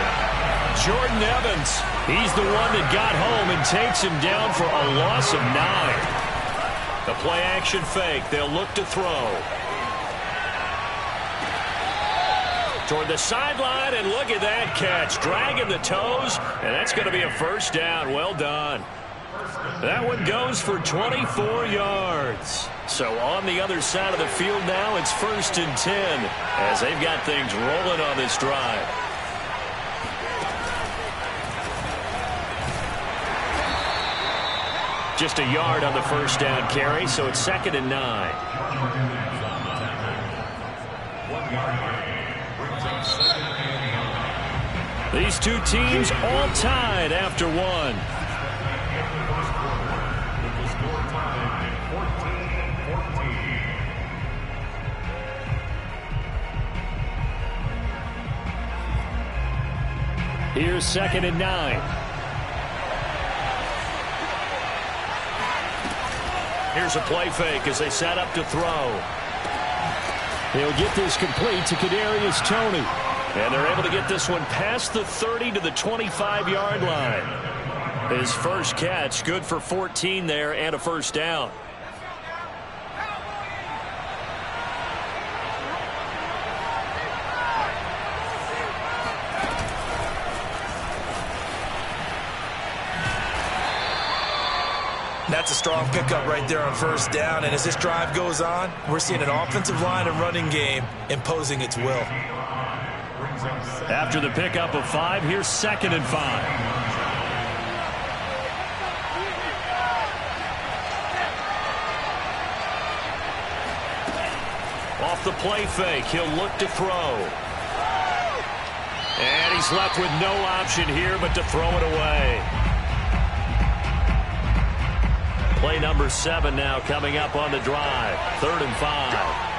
Jordan Evans, he's the one that got home and takes him down for a loss of 9. The play-action fake, they'll look to throw. Toward the sideline, and look at that catch. Dragging the toes, and that's going to be a 1st down. Well done. That one goes for 24 yards. So on the other side of the field now, it's 1st and 10 as they've got things rolling on this drive. Just a yard on the 1st down carry, so it's 2nd and 9. These two teams all tied after one. Here's 2nd and 9. Here's a play fake as they set up to throw. He'll get this complete to Kadarius Toney. And they're able to get this one past the 30 to the 25-yard line. His first catch, good for 14 there and a first down. That's a strong pickup right there on first down. And as this drive goes on, we're seeing an offensive line and running game imposing its will. After the pickup of 5, here's 2nd and 5. Off the play fake, he'll look to throw. And he's left with no option here but to throw it away. Play number 7 now coming up on the drive. 3rd and 5.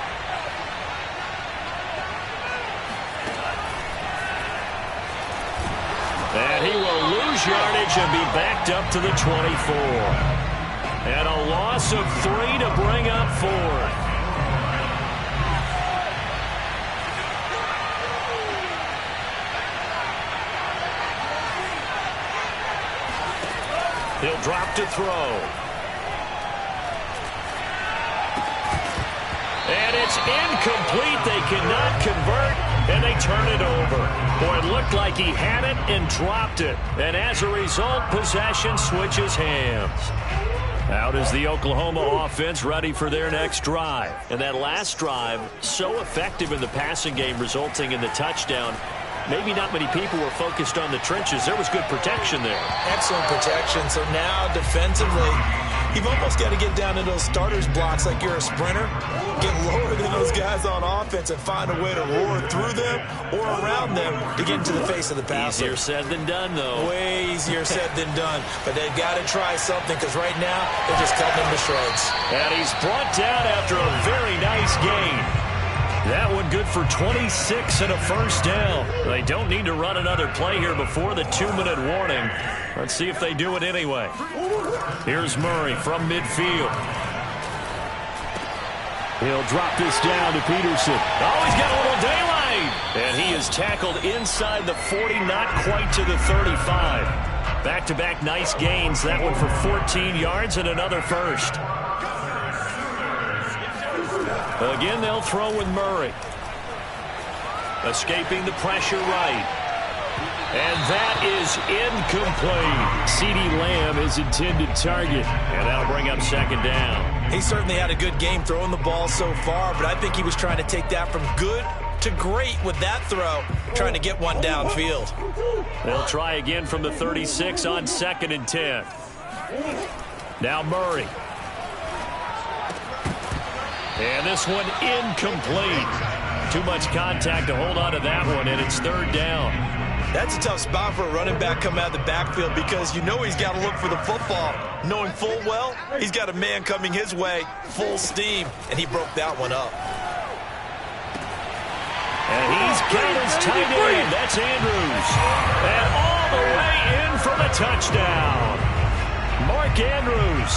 And he will lose yardage and be backed up to the 24. And a loss of 3 to bring up 4th. He'll drop to throw. And it's incomplete. They cannot convert, and they turn it over. Boy, it looked like he had it and dropped it. And as a result, possession switches hands. Out is the Oklahoma offense ready for their next drive. And that last drive, so effective in the passing game, resulting in the touchdown. Maybe not many people were focused on the trenches. There was good protection there. Excellent protection. So now defensively, you've almost got to get down to those starters blocks like you're a sprinter. Get lower than those guys on offense and find a way to roar through them or around them to get into the face of the passer. Easier said than done, though. Way easier said than done. But they've got to try something because right now they're just cutting them to shreds. And he's brought down after a very nice gain. That one good for 26 and a first down. They don't need to run another play here before the 2-minute warning. Let's see if they do it anyway. Here's Murray from midfield. He'll drop this down to Peterson. Oh, he's got a little daylight. And he is tackled inside the 40, not quite to the 35. Back-to-back nice gains. That one for 14 yards and another first. Again, they'll throw with Murray. Escaping the pressure right. And that is incomplete. CeeDee Lamb is intended target. And that'll bring up 2nd down. He certainly had a good game throwing the ball so far, but I think he was trying to take that from good to great with that throw, trying to get one downfield. They'll try again from the 36 on 2nd and 10. Now Murray. And this one incomplete. Too much contact to hold on to that one, and it's 3rd down. That's a tough spot for a running back coming out of the backfield because you know he's got to look for the football, knowing full well he's got a man coming his way, full steam, and he broke that one up. And he's got his tight end. That's Andrews. And all the way in for the touchdown. Mark Andrews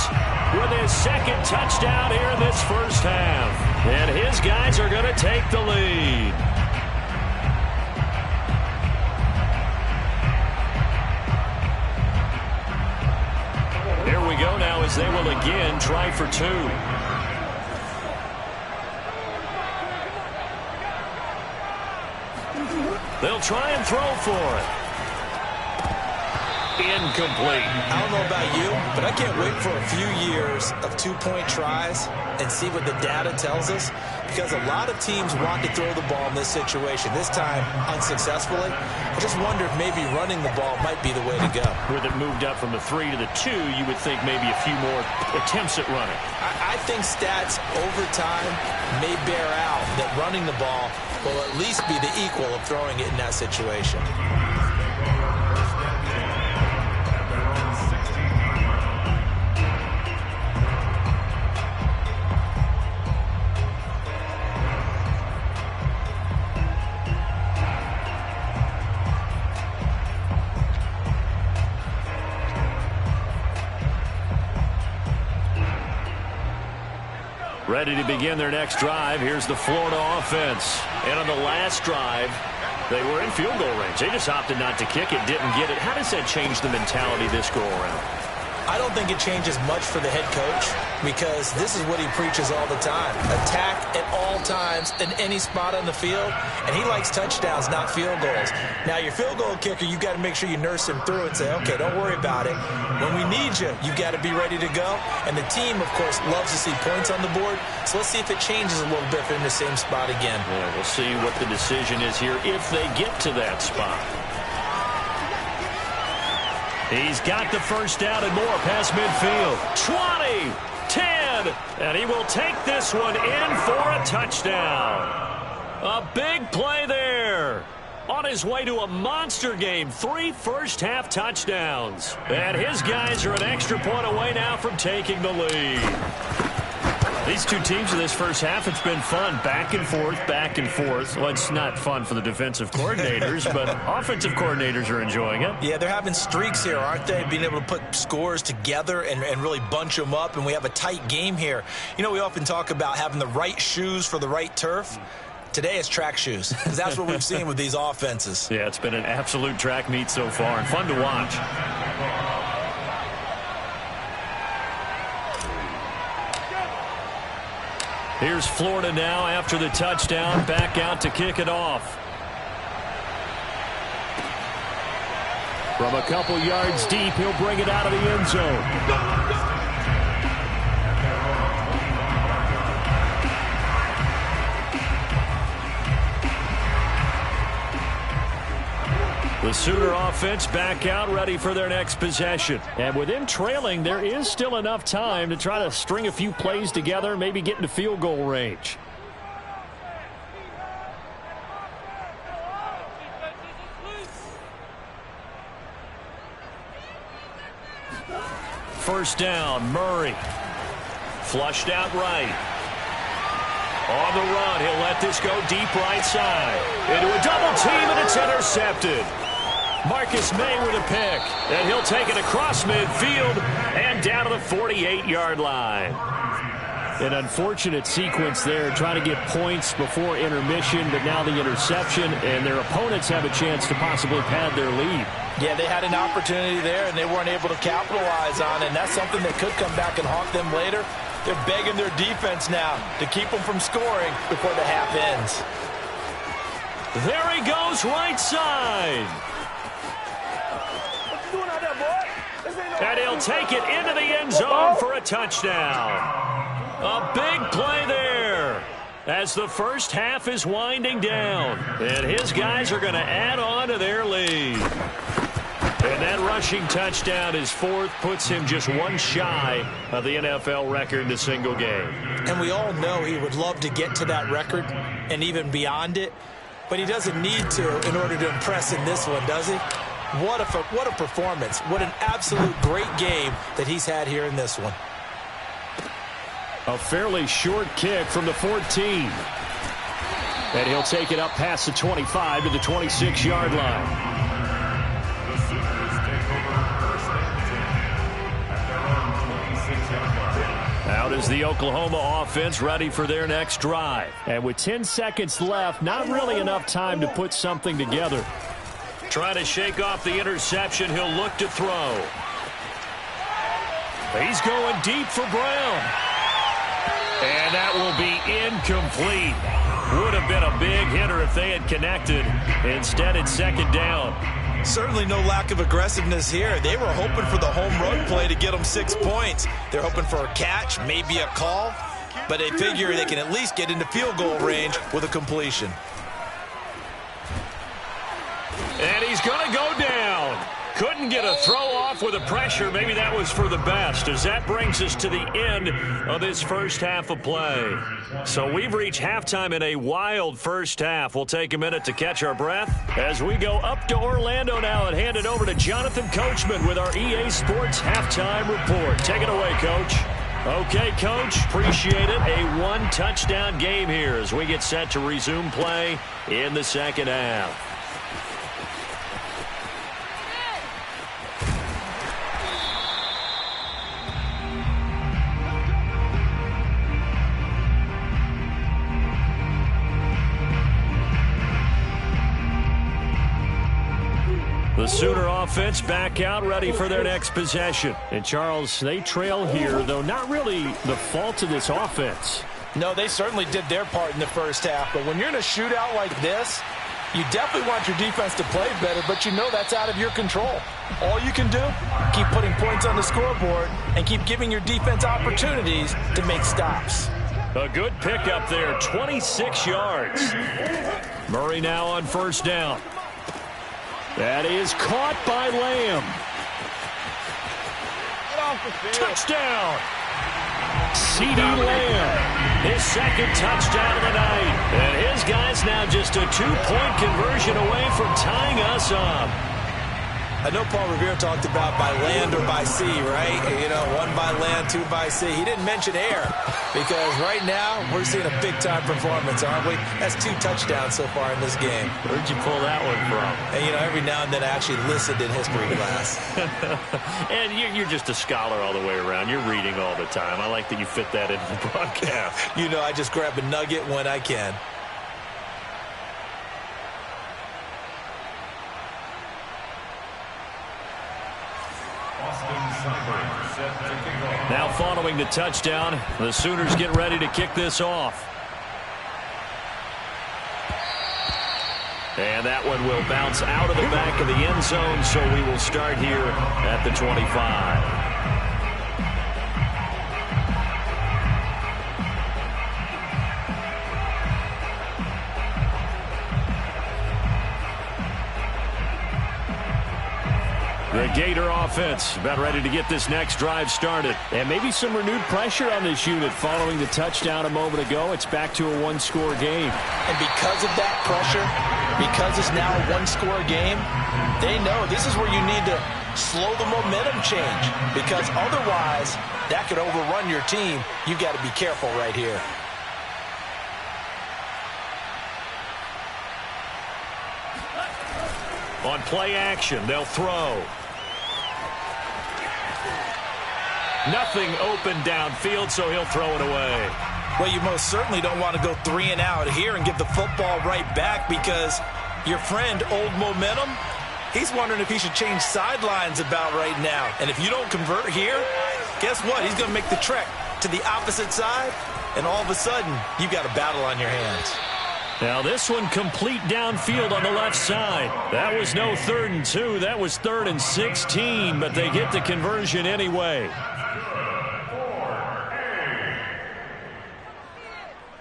with his 2nd touchdown here in this first half. And his guys are going to take the lead. Here we go now as they will again try for 2. They'll try and throw for it. Incomplete. I don't know about you, but I can't wait for a few years of 2-point tries and see what the data tells us, because a lot of teams want to throw the ball in this situation, this time unsuccessfully. I just wonder if maybe running the ball might be the way to go. With it moved up from the 3 to the 2, you would think maybe a few more attempts at running. I think stats over time may bear out that running the ball will at least be the equal of throwing it in that situation. Ready to begin their next drive. Here's the Florida offense. And on the last drive, they were in field goal range. They just opted not to kick it, didn't get it. How does that change the mentality this go around? I don't think it changes much for the head coach because this is what he preaches all the time. Attack at all times in any spot on the field, and he likes touchdowns, not field goals. Now, your field goal kicker, you've got to make sure you nurse him through and say, okay, don't worry about it. When we need you, you've got to be ready to go. And the team, of course, loves to see points on the board, so let's see if it changes a little bit if they're in the same spot again. Yeah, we'll see what the decision is here if they get to that spot. He's got the first down and more past midfield. 20, 10, and he will take this one in for a touchdown. A big play there. On his way to a monster game, 3 first-half touchdowns. And his guys are an extra point away now from taking the lead. These two teams in this first half, it's been fun. Back and forth, back and forth. Well, it's not fun for the defensive coordinators, but offensive coordinators are enjoying it. Yeah, they're having streaks here, aren't they? Being able to put scores together and really bunch them up, and we have a tight game here. You know, we often talk about having the right shoes for the right turf. Today it's track shoes, because that's what we've seen with these offenses. Yeah, it's been an absolute track meet so far, and fun to watch. Here's Florida now after the touchdown, back out to kick it off. From a couple yards deep, he'll bring it out of the end zone. The Sooner offense back out, ready for their next possession. And with them trailing, there is still enough time to try to string a few plays together, maybe get into field goal range. First down, Murray. Flushed out right. On the run, he'll let this go deep right side. Into a double team, and it's intercepted. Marcus May with a pick, and he'll take it across midfield and down to the 48-yard line. An unfortunate sequence there, trying to get points before intermission, but now the interception, and their opponents have a chance to possibly pad their lead. Yeah, they had an opportunity there, and they weren't able to capitalize on it, and that's something that could come back and haunt them later. They're begging their defense now to keep them from scoring before the half ends. There he goes, right side. And he'll take it into the end zone for a touchdown. A big play there as the first half is winding down. And his guys are going to add on to their lead. And that rushing touchdown, his fourth, puts him just one shy of the NFL record in a single game. And we all know he would love to get to that record and even beyond it. But he doesn't need to in order to impress in this one, does he? What a performance. What an absolute great game that he's had here in this one. A fairly short kick from the 14. And he'll take it up past the 25 to the 26-yard line. Out is the Oklahoma offense, ready for their next drive. And with 10 seconds left, not really enough time to put something together. Trying to shake off the interception, he'll look to throw. He's going deep for Brown. And that will be incomplete. Would have been a big hitter if they had connected. Instead, it's second down. Certainly no lack of aggressiveness here. They were hoping for the home run play to get them 6 points. They're hoping for a catch, maybe a call. But they figure they can at least get into field goal range with a completion. And he's going to go down. Couldn't get a throw off with the pressure. Maybe that was for the best, as that brings us to the end of this first half of play. So we've reached halftime in a wild first half. We'll take a minute to catch our breath as we go up to Orlando now and hand it over to Jonathan Coachman with our EA Sports Halftime Report. Take it away, Coach. Okay, Coach, appreciate it. A one-touchdown game here as we get set to resume play in the second half. The Sooner offense back out, ready for their next possession. And, Charles, they trail here, though not really the fault of this offense. No, they certainly did their part in the first half. But when you're in a shootout like this, you definitely want your defense to play better, but you know that's out of your control. All you can do, keep putting points on the scoreboard and keep giving your defense opportunities to make stops. A good pickup there, 26 yards. Murray now on first down. That is caught by Lamb. Touchdown! CeeDee Lamb, his second touchdown of the night. And his guy's now just a 2-point conversion away from tying us up. I know Paul Revere talked about by land or by sea, right? You know, 1 by land, 2 by sea. He didn't mention air because right now we're seeing a big-time performance, aren't we? That's 2 touchdowns so far in this game. Where'd you pull that one from? And, you know, every now and then I actually listened in history class. And you're just a scholar all the way around. You're reading all the time. I like that you fit that into the broadcast. You know, I just grab a nugget when I can. Now following the touchdown, the Sooners get ready to kick this off. And that one will bounce out of the back of the end zone, so we will start here at the 25. The Gator offense about ready to get this next drive started. And maybe some renewed pressure on this unit following the touchdown a moment ago. It's back to a 1-score game. And because of that pressure, because it's now a 1-score game, they know this is where you need to slow the momentum change. Because otherwise, that could overrun your team. You've got to be careful right here. On play action, they'll throw. Nothing open downfield, so he'll throw it away. Well, you most certainly don't want to go 3 and out here and give the football right back because your friend, Old Momentum, he's wondering if he should change sidelines about right now. And if you don't convert here, guess what? He's going to make the trek to the opposite side, and all of a sudden, you've got a battle on your hands. Now this one complete downfield on the left side. That was no 3rd and 2. That was 3rd and 16, but they get the conversion anyway.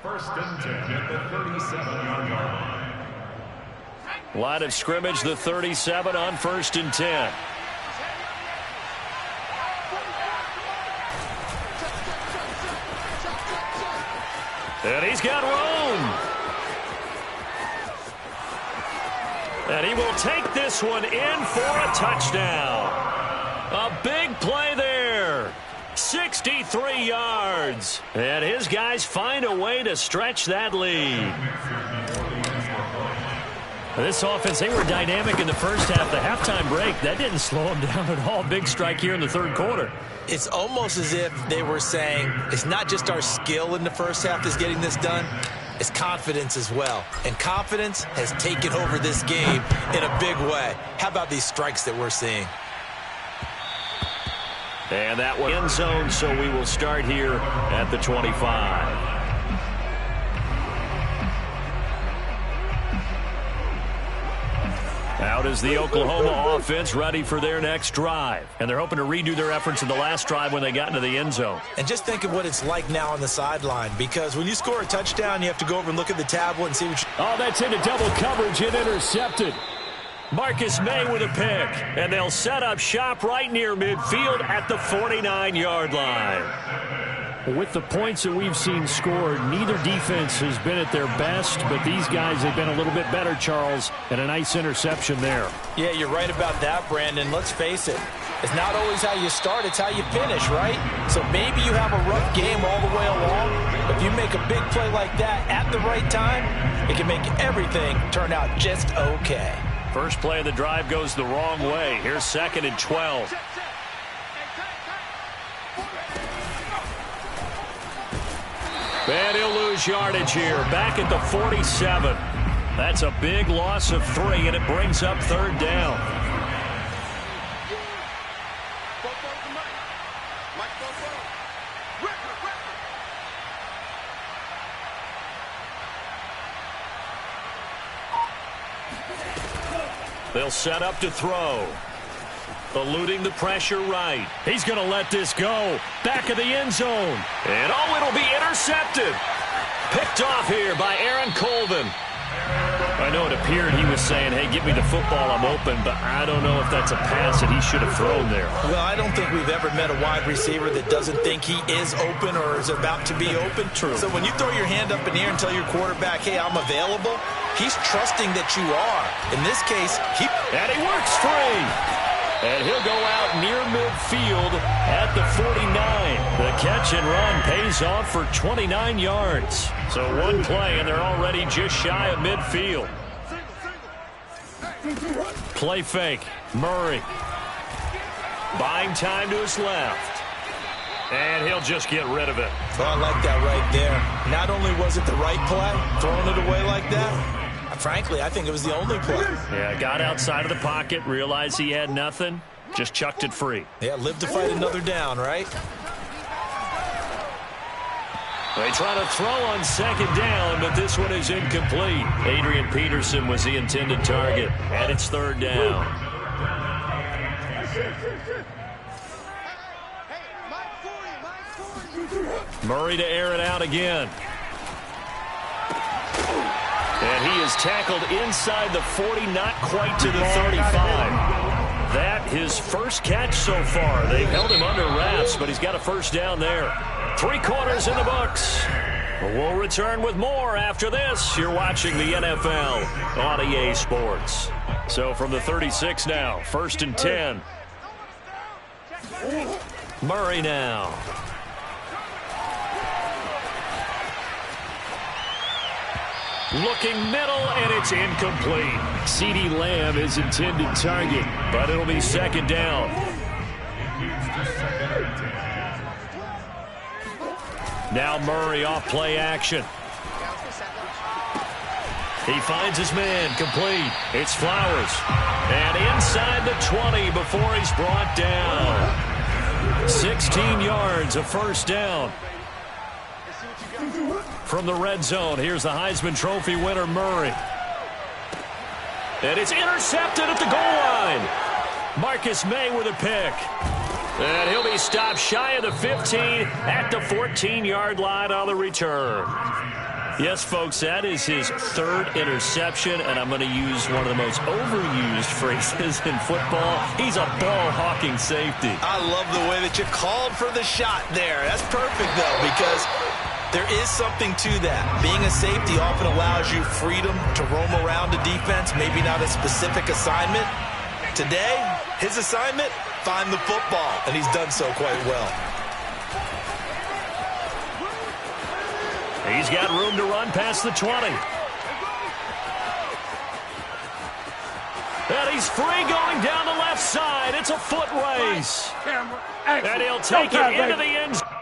First and 10 at the 37-yard line. Line of scrimmage, the 37 on 1st and 10. And he's got room. And he will take this one in for a touchdown. A big play there. 63 yards. And his guys find a way to stretch that lead. This offense, they were dynamic in the first half. The halftime break, that didn't slow them down at all. Big strike here in the 3rd quarter. It's almost as if they were saying, it's not just our skill in the first half that's getting this done. It's confidence as well. And confidence has taken over this game in a big way. How about these strikes that we're seeing? And that one end zone, so we will start here at the 25. Out is the Oklahoma offense ready for their next drive. And they're hoping to redo their efforts in the last drive when they got into the end zone. And just think of what it's like now on the sideline, because when you score a touchdown, you have to go over and look at the tablet and see what you... Oh, that's into double coverage and intercepted. Marcus May with a pick. And they'll set up shop right near midfield at the 49-yard line. With the points that we've seen scored, neither defense has been at their best, but these guys have been a little bit better, Charles, and a nice interception there. Yeah, you're right about that, Brandon. Let's face it. It's not always how you start, it's how you finish, right? So maybe you have a rough game all the way along, but if you make a big play like that at the right time, it can make everything turn out just okay. First play of the drive goes the wrong way. Here's 2nd and 12. And he'll lose yardage here. Back at the 47. That's a big loss of 3, and it brings up 3rd down. They'll set up to throw. Eluding the pressure right. He's going to let this go. Back of the end zone. And it'll be intercepted. Picked off here by Aaron Colvin. I know it appeared he was saying, hey, give me the football, I'm open, but I don't know if that's a pass that he should have thrown there. Well, I don't think we've ever met a wide receiver that doesn't think he is open or is about to be open. True. So when you throw your hand up in the air and tell your quarterback, hey, I'm available, he's trusting that you are. In this case, and he works free. And he'll go out near midfield at the 49. The catch and run pays off for 29 yards. So one play, and they're already just shy of midfield. Play fake. Murray. Buying time to his left. And he'll just get rid of it. Oh, I like that right there. Not only was it the right play, throwing it away like that, frankly, I think it was the only play. Yeah, got outside of the pocket, realized he had nothing, just chucked it free. Yeah, live to fight another down, right? They try to throw on second down, but this one is incomplete. Adrian Peterson was the intended target, and it's third down. Murray to air it out again. And he is tackled inside the 40, not quite to the 35. That his first catch so far. They've held him under wraps, but he's got a first down there. 3 quarters in the books. We'll return with more after this. You're watching the NFL on EA Sports. So from the 36 now, 1st and 10. Murray now. Looking middle, and it's incomplete. CeeDee Lamb is intended target, but it'll be second down. Now Murray off play action. He finds his man, complete. It's Flowers. And inside the 20 before he's brought down. 16 yards, a first down. From the red zone, here's the Heisman Trophy winner, Murray. And it's intercepted at the goal line. Marcus May with a pick. And he'll be stopped shy of the 15 at the 14-yard line on the return. Yes, folks, that is his 3rd interception, and I'm going to use one of the most overused phrases in football. He's a ball-hawking safety. I love the way that you called for the shot there. That's perfect, though, because there is something to that. Being a safety often allows you freedom to roam around a defense, maybe not a specific assignment. Today, his assignment, find the football, and he's done so quite well. He's got room to run past the 20. And he's free going down the left side. It's a foot race. And he'll take it into the end zone.